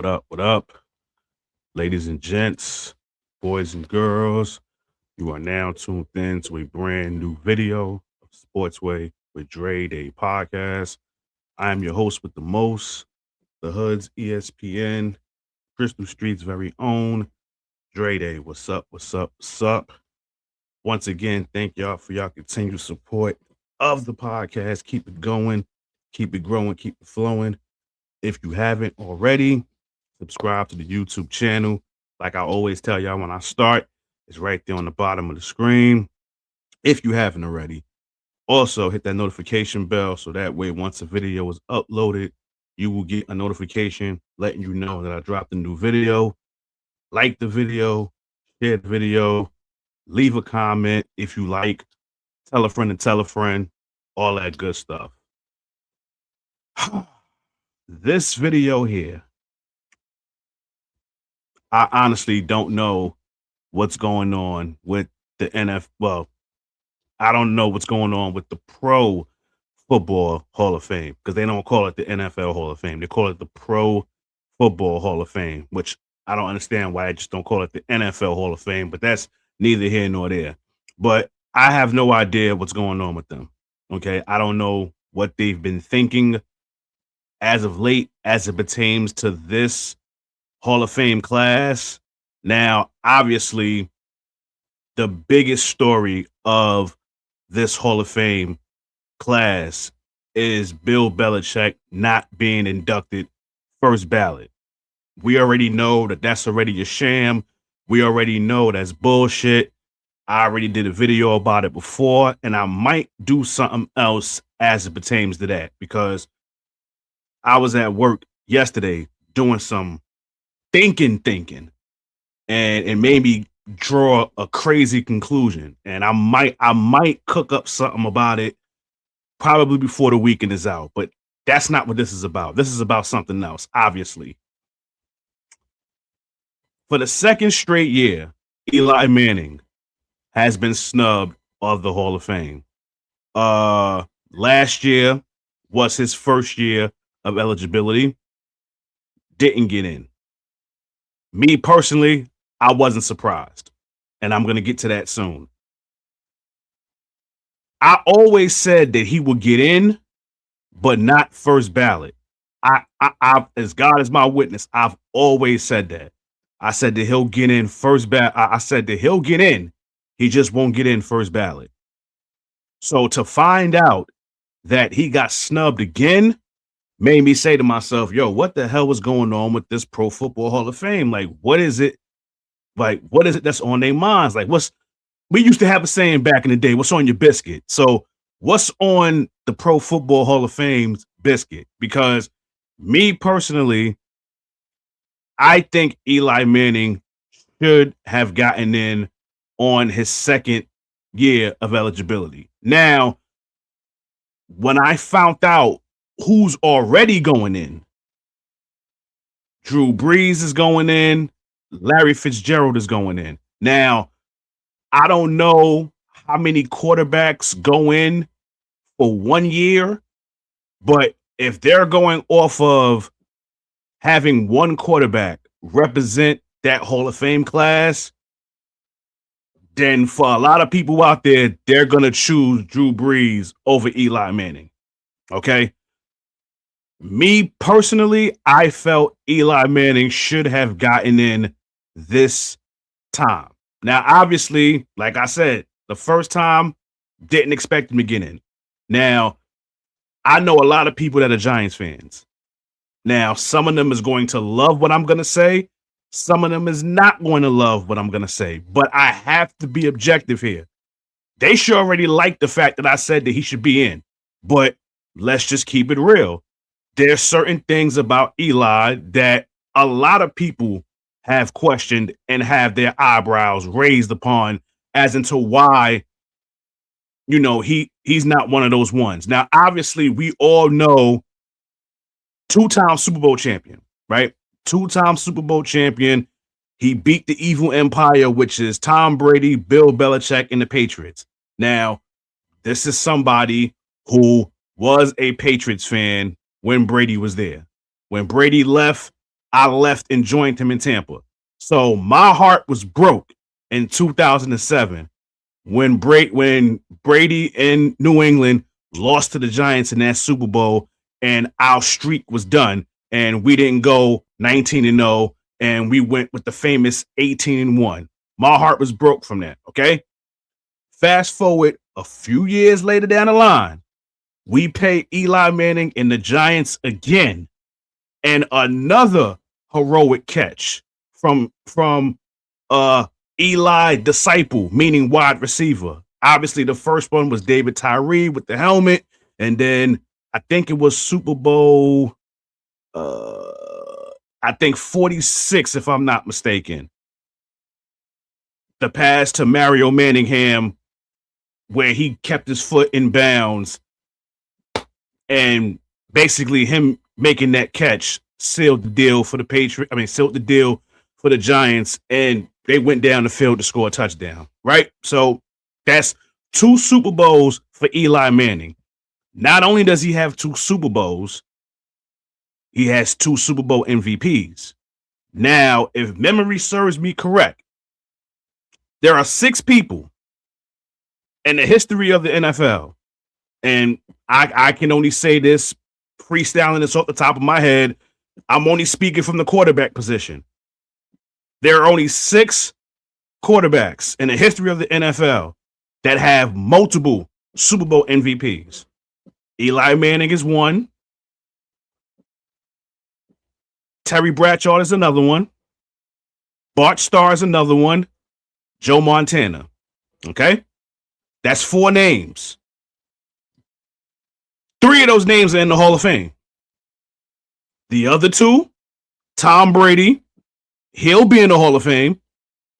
What up, ladies and gents, boys and girls? You are now tuned in to a brand new video of Sportsway with Dre Day podcast. I am your host with the most, the Hood's ESPN, Crystal Street's very own, Dre Day. What's up? Once again, thank y'all for y'all continued support of the podcast. Keep it going, keep it growing, keep it flowing. If you haven't already, subscribe to the YouTube channel. Like I always tell y'all when I start, it's right there on the bottom of the screen. If you haven't already, also hit that notification bell so that way once a video is uploaded, you will get a notification letting you know that I dropped a new video. Like the video, share the video, leave a comment if you like, tell a friend and tell a friend, all that good stuff. This video here, I honestly don't know what's going on with the NFL. Well, I don't know what's going on with the Pro Football Hall of Fame because they don't call it the NFL Hall of Fame. They call it the Pro Football Hall of Fame, which I don't understand why I just don't call it the NFL Hall of Fame, but that's neither here nor there. But I have no idea what's going on with them. Okay. I don't know what they've been thinking as of late as it pertains to this Hall of Fame class. Now, obviously, the biggest story of this Hall of Fame class is Bill Belichick not being inducted first ballot. We already know that that's already a sham. We already know that's bullshit. I already did a video about it before, and I might do something else as it pertains to that because I was at work yesterday doing some thinking, and it made me draw a crazy conclusion. And I might cook up something about it probably before the weekend is out. But that's not what this is about. This is about something else, obviously. For the second straight year, Eli Manning has been snubbed of the Hall of Fame. Last year was his first year of eligibility, didn't get in. Me personally, I wasn't surprised, and I'm going to get to that soon. I always said that he would get in, but not first ballot. I as God is my witness, I've always said that. I said that he'll get in first ballot. I said that he'll get in. He just won't get in first ballot. So to find out that he got snubbed again made me say to myself, yo, what the hell was going on with this Pro Football Hall of Fame? Like, what is it? Like, what is it that's on their minds? Like, we used to have a saying back in the day, what's on your biscuit? So what's on the Pro Football Hall of Fame's biscuit? Because me personally, I think Eli Manning should have gotten in on his second year of eligibility. Now, when I found out who's already going in, Drew Brees is going in, Larry Fitzgerald is going in. Now, I don't know how many quarterbacks go in for 1 year, but if they're going off of having one quarterback represent that Hall of Fame class, then for a lot of people out there, they're going to choose Drew Brees over Eli Manning. Okay? Me personally, I felt Eli Manning should have gotten in this time. Now, obviously, like I said, the first time, didn't expect him to get in. Now, I know a lot of people that are Giants fans. Now, some of them is going to love what I'm going to say. Some of them is not going to love what I'm going to say. But I have to be objective here. They should already like the fact that I said that he should be in. But let's just keep it real. There's certain things about Eli that a lot of people have questioned and have their eyebrows raised upon as into why, he's not one of those ones. Now, obviously, we all know two-time Super Bowl champion, right? Two-time Super Bowl champion. He beat the evil empire, which is Tom Brady, Bill Belichick, and the Patriots. Now, this is somebody who was a Patriots fan when Brady was there. When Brady left, I left and joined him in Tampa. So my heart was broke in 2007 when Brady in New England lost to the Giants in that Super Bowl, and our streak was done, and we didn't go 19-0, and we went with the famous 18-1. My heart was broke from that, okay? Fast forward a few years later down the line, we pay Eli Manning and the Giants again, and another heroic catch from Eli disciple, meaning wide receiver. Obviously, the first one was David Tyree with the helmet, and then I think it was Super Bowl, I think 46, if I'm not mistaken. The pass to Mario Manningham, where he kept his foot in bounds, and basically him making that catch sealed the deal for the Patriots. Sealed the deal for the Giants, and they went down the field to score a touchdown, right? So that's 2 Super Bowls for Eli Manning. Not only does he have 2 Super Bowls, he has 2 Super Bowl MVPs. Now, if memory serves me correct, there are 6 people in the history of the NFL, and I can only say this, freestyling this off the top of my head. I'm only speaking from the quarterback position. There are only 6 quarterbacks in the history of the NFL that have multiple Super Bowl MVPs. Eli Manning is one. Terry Bradshaw is another one. Bart Starr is another one. Joe Montana. Okay? That's 4 names. 3 of those names are in the Hall of Fame. The other 2, Tom Brady, he'll be in the Hall of Fame,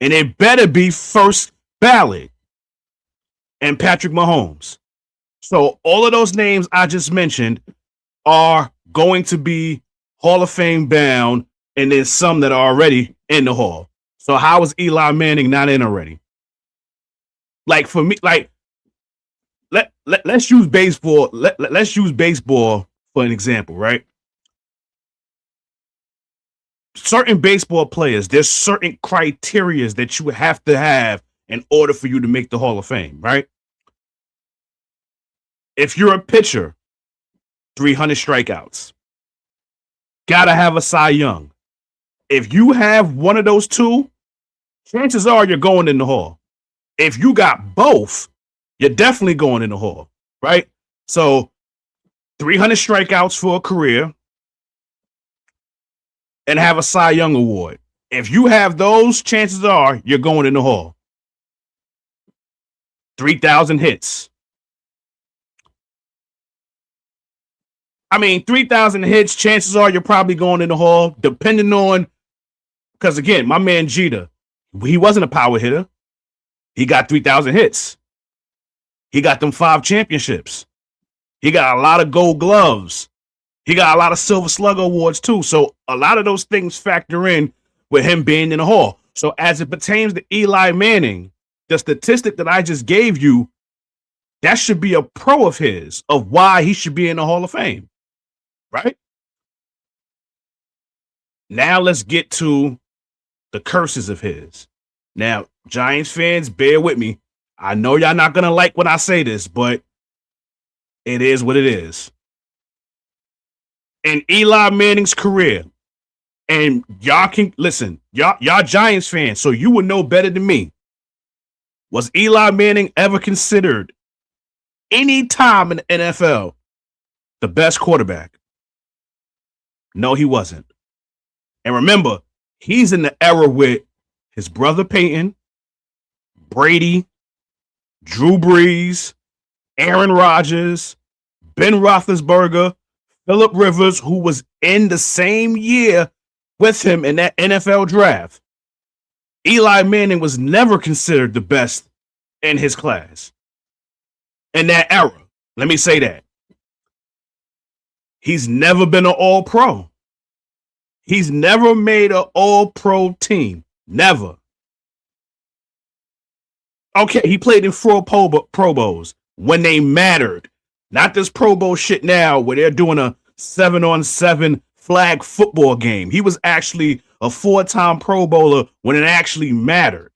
and it better be first ballot, and Patrick Mahomes. So all of those names I just mentioned are going to be Hall of Fame bound, and then some that are already in the Hall. So how is Eli Manning not in already? Like, for me, like, let's use baseball. Let's use baseball for an example, right? Certain baseball players, there's certain criteria that you have to have in order for you to make the Hall of Fame, right? If you're a pitcher, 300 strikeouts. Gotta have a Cy Young. If you have one of those 2, chances are you're going in the Hall. If you got both, you're definitely going in the Hall, right? So 300 strikeouts for a career and have a Cy Young award. If you have those, chances are you're going in the Hall. 3,000 hits. 3,000 hits, chances are you're probably going in the Hall, depending on, because again, my man Jeter, he wasn't a power hitter. He got 3,000 hits. He got them 5 championships. He got a lot of gold gloves. He got a lot of Silver Slugger awards too. So a lot of those things factor in with him being in the Hall. So as it pertains to Eli Manning, the statistic that I just gave you, that should be a pro of his, of why he should be in the Hall of Fame, right? Now let's get to the curses of his. Now, Giants fans, bear with me. I know y'all not going to like when I say this, but it is what it is. In Eli Manning's career, and y'all can listen, y'all Giants fans, so you would know better than me. Was Eli Manning ever considered any time in the NFL the best quarterback? No, he wasn't. And remember, he's in the era with his brother Peyton, Brady, Drew Brees, Aaron Rodgers, Ben Roethlisberger, Phillip Rivers, who was in the same year with him in that NFL draft. Eli Manning was never considered the best in his class in that era. Let me say that. He's never been an all-pro. He's never made an all-pro team. Never. Okay, he played in 4 Pro Bowls when they mattered. Not this Pro Bowl shit now where they're doing a 7-on-7 flag football game. He was actually a 4-time Pro Bowler when it actually mattered.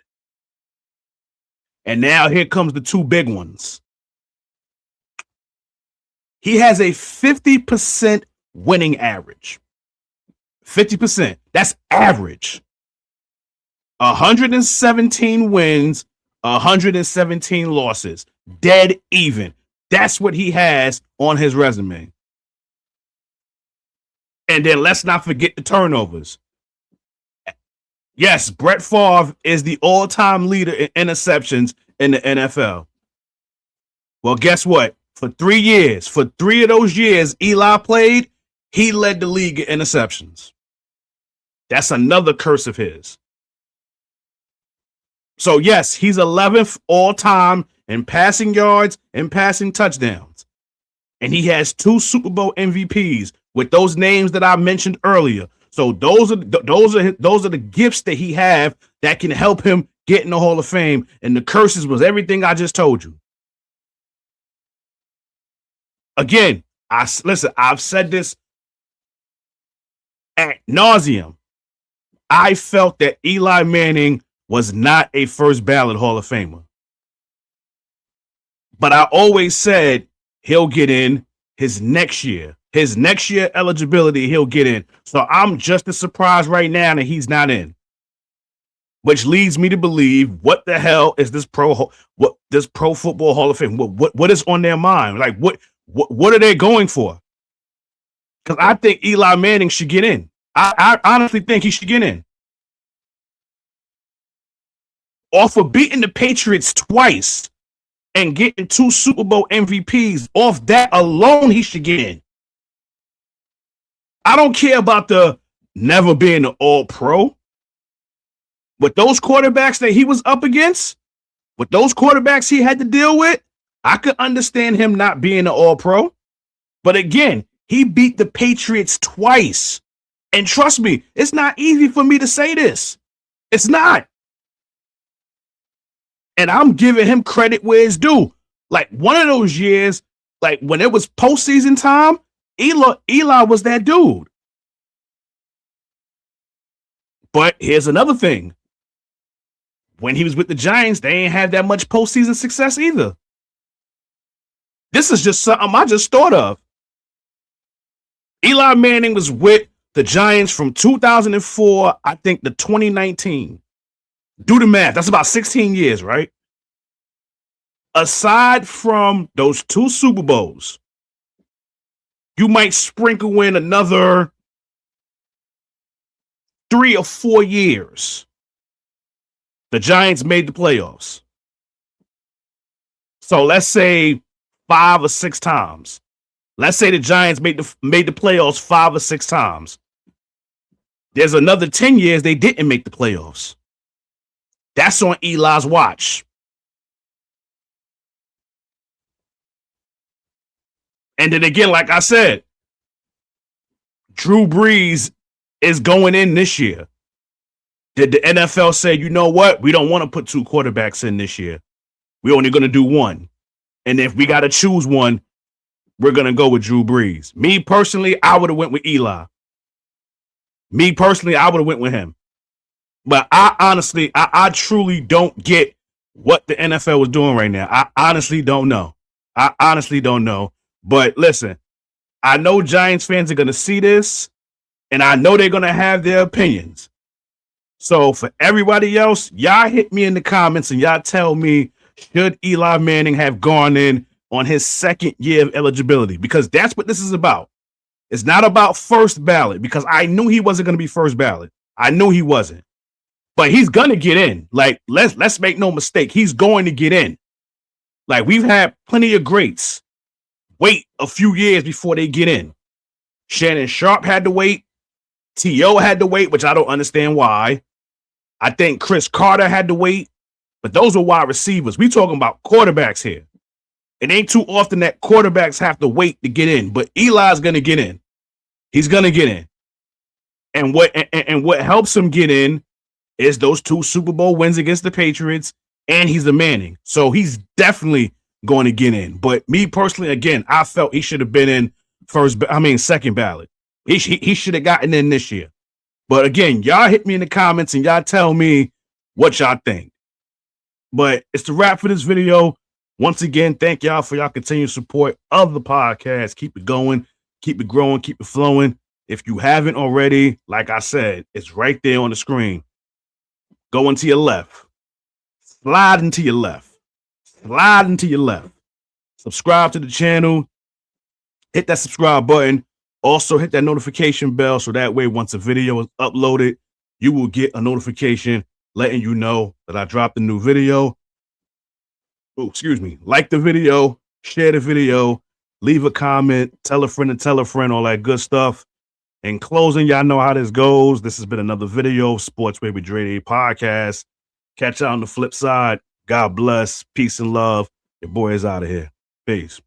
And now here comes the 2 big ones. He has a 50% winning average. 50%. That's average. 117 wins, 117 losses. Dead even. That's what he has on his resume. And then let's not forget the turnovers. Yes, Brett Favre is the all-time leader in interceptions in the NFL. Well, guess what? For 3 years, for 3 of those years Eli played, he led the league in interceptions. That's another curse of his. So, yes, he's 11th all-time in passing yards and passing touchdowns. And he has 2 Super Bowl MVPs with those names that I mentioned earlier. So those are the gifts that he have that can help him get in the Hall of Fame. And the curses was everything I just told you. Again, I've said this ad nauseum. I felt that Eli Manning was not a first ballot Hall of Famer. But I always said he'll get in his next year. His next year eligibility, he'll get in. So I'm just as surprised right now that he's not in. Which leads me to believe, what the hell is this Pro Football Hall of Fame? What is on their mind? Like what are they going for? Because I think Eli Manning should get in. I honestly think he should get in. Off of beating the Patriots twice and getting 2 Super Bowl MVPs, off that alone, he should get in. I don't care about the never being an all-pro. With those quarterbacks that he was up against, with those quarterbacks he had to deal with, I could understand him not being an all-pro. But again, he beat the Patriots twice. And trust me, it's not easy for me to say this. It's not. And I'm giving him credit where it's due. Like one of those years, like when it was postseason time, Eli was that dude. But here's another thing. When he was with the Giants, they ain't had that much postseason success either. This is just something I just thought of. Eli Manning was with the Giants from 2004, I think, to 2019. Do the math. That's about 16 years, right? Aside from those 2 Super Bowls, you might sprinkle in another 3 or 4 years. The Giants made the playoffs. So let's say 5 or 6 times. Let's say the Giants made the playoffs 5 or 6 times. There's another 10 years they didn't make the playoffs. That's on Eli's watch. And then again, like I said, Drew Brees is going in this year. Did the NFL say, you know what? We don't want to put 2 quarterbacks in this year. We're only going to do 1. And if we got to choose one, we're going to go with Drew Brees. Me personally, I would have went with Eli. Me personally, I would have went with him. But I truly don't get what the NFL was doing right now. I honestly don't know. But listen, I know Giants fans are going to see this, and I know they're going to have their opinions. So for everybody else, y'all hit me in the comments and y'all tell me, should Eli Manning have gone in on his 2nd year of eligibility? Because that's what this is about. It's not about first ballot, because I knew he wasn't going to be first ballot. I knew he wasn't. But he's going to get in. Like, let's make no mistake. He's going to get in. Like, we've had plenty of greats wait a few years before they get in. Shannon Sharp had to wait. T.O. had to wait, which I don't understand why. I think Chris Carter had to wait, but those are wide receivers. We talking about quarterbacks here. It ain't too often that quarterbacks have to wait to get in, but Eli's going to get in. He's going to get in. And what helps him get in is those 2 Super Bowl wins against the Patriots, and he's the Manning. So he's definitely going to get in. But me personally, again, I felt he should have been in second ballot. He should have gotten in this year. But again, y'all hit me in the comments and y'all tell me what y'all think. But it's the wrap for this video. Once again, thank y'all for y'all continued support of the podcast. Keep it going, keep it growing, keep it flowing. If you haven't already, like I said, it's right there on the screen. Go into your left. Slide into your left. Slide into your left. Subscribe to the channel. Hit that subscribe button. Also, hit that notification bell so that way once a video is uploaded, you will get a notification letting you know that I dropped a new video. Oh, excuse me. Like the video, share the video, leave a comment, tell a friend and tell a friend, all that good stuff. In closing, y'all know how this goes. This has been another video, Sports Baby Dre Day podcast. Catch y'all on the flip side. God bless. Peace and love. Your boy is out of here. Peace.